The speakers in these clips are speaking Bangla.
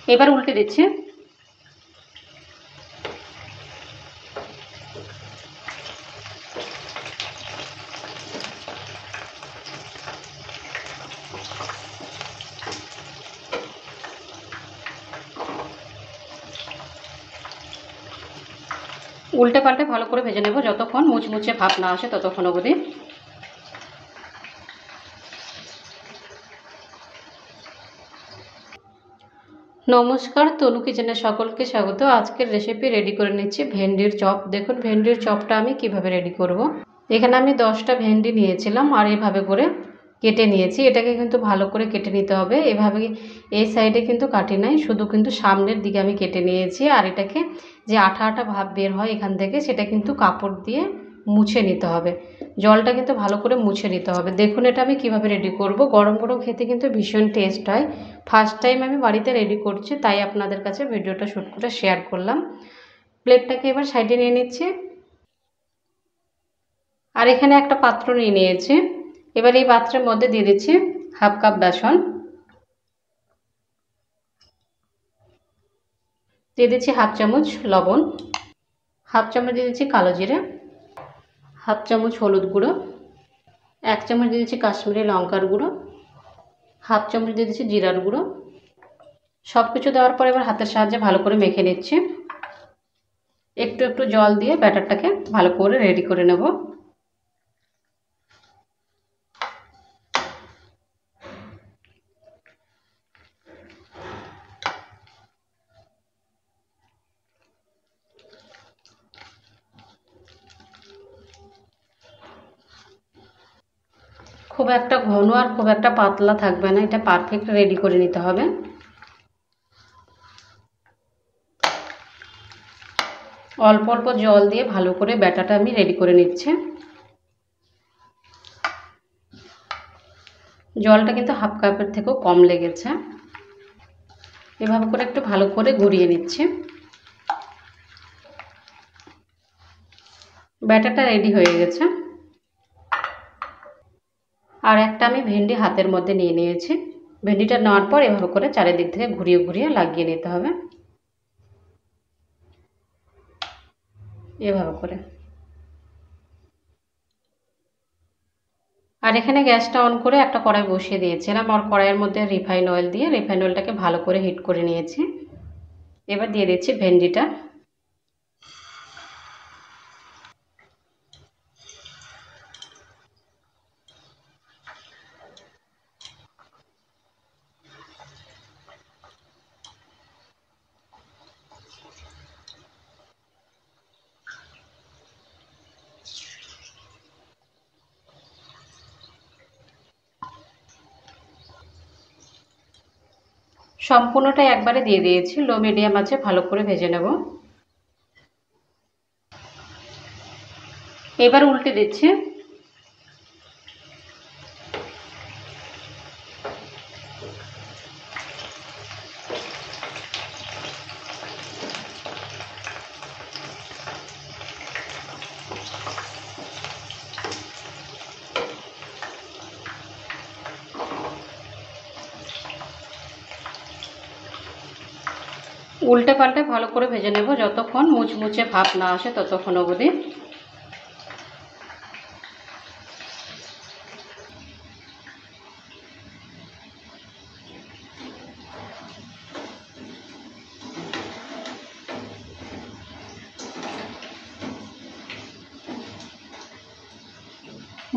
এবার উল্টে দিচ্ছি। উল্টে পাল্টে ভালো করে ভেজে নেব, যতক্ষণ মুচমুচে ভাব না আসে ততক্ষণ অবধি। নমস্কার, তনু কিচেনে সকলকে স্বাগত। আজকের রেসিপি রেডি করে নিচ্ছি ভেন্ডির চপ। দেখুন ভেন্ডির চপটা আমি কিভাবে রেডি করব। এখানে আমি 10টা ভেন্ডি নিয়েছিলাম আর এভাবে করে কেটে নিয়েছি। এটাকে কিন্তু ভালো করে কেটে নিতে হবে। এভাবে এই সাইডে কিন্তু কাটি নাই, শুধু কিন্তু সামনের দিকে আমি কেটে নিয়েছি। আর এটাকে যে আঠা আঠা ভাব বের হয় এখান থেকে, সেটা কিন্তু কাপড় দিয়ে মুছে নিতে হবে। জলটা কিন্তু ভালো করে মুছে নিতে হবে। দেখুন এটা আমি কিভাবে রেডি করব। গরম গরম খেতে কিন্তু ভীষণ টেস্ট হয়। ফার্স্ট টাইম আমি বাড়িতে রেডি করছি, তাই আপনাদের কাছে ভিডিওটা শ্যুট করে শেয়ার করলাম। প্লেটটাকে এবার সাইডে নিয়ে নিচ্ছি। আর এখানে একটা পাত্র নিয়ে নিয়েছি। এবার এই পাত্রের মধ্যে দিয়ে দিচ্ছি হাফ কাপ বেসন, দিয়ে দিচ্ছি হাফ চামচ লবণ, হাফ চামচ দিয়ে দিচ্ছি কালো জিরে, হাফ চামচ হলুদ গুঁড়ো, 1 চামচ দিয়ে দিচ্ছি কাশ্মীরি লঙ্কার গুঁড়ো, হাফ চামচ দিয়ে দিচ্ছি জিরার গুঁড়ো। সব কিছু দেওয়ার পর এবার হাতের সাহায্যে ভালো করে মেখে নিচ্ছি। একটু একটু জল দিয়ে ব্যাটারটাকে ভালো করে রেডি করে নেব। খুব একটা ঘন আর খুব একটা পাতলা থাকবে না, এটা পারফেক্ট রেডি করে নিতে হবে। অল্প অল্প জল দিয়ে ভালো করে ব্যাটারটা আমি রেডি করে নিচ্ছি। জলটা কিন্তু হাফ কাপের থেকেও কম লেগেছে। এভাবে করে একটু ভালো করে গুঁড়িয়ে নিচ্ছি। ব্যাটারটা রেডি হয়ে গেছে। আর একটা আমি ভেন্ডি হাতের মধ্যে নিয়ে নিয়েছি। ভেন্ডিটা নেওয়ার পর এভাবে করে চারিদিক থেকে ঘুরিয়ে ঘুরিয়ে লাগিয়ে নিতে হবে, এভাবে করে। আর এখানে গ্যাসটা অন করে একটা কড়াই বসিয়ে দিয়েছিলাম। আর কড়াইয়ের মধ্যে রিফাইন অয়েল দিয়ে রিফাইন অয়েলটাকে ভালো করে হিট করে নিয়েছি। এবার দিয়ে দিচ্ছি ভেন্ডিটা। সম্পূর্ণটাই একবারে দিয়ে দিয়েছি। লো মিডিয়াম আছে ভালো করে ভেজে নেব। এবার উল্টে দিচ্ছি। উল্টে পাল্টে ভালো করে ভেজে নেব, যতক্ষণ মুচমুচে ভাব না আসে ততক্ষণ অবধি।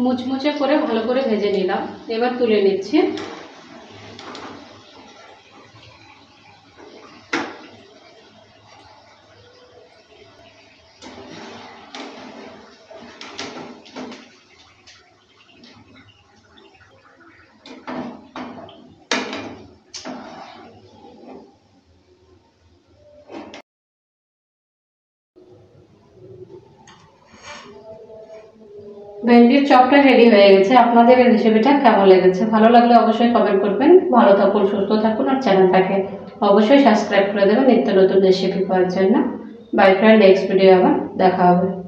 মুচমুচে করে ভালো করে ভেজে নিলাম। এবার তুলে নিচ্ছি। ভেন্ডির চপটা রেডি হয়ে গেছে। আপনাদের এই রেসিপিটা কেমন লেগেছে? ভালো লাগলে অবশ্যই কমেন্ট করবেন। ভালো থাকুন, সুস্থ থাকুন, আর চ্যানেলটাকে অবশ্যই সাবস্ক্রাইব করে দেবেন নিত্য নতুন রেসিপি পাওয়ার জন্য। বাই ফ্রেন্ড, নেক্সট ভিডিও আবার দেখা হবে।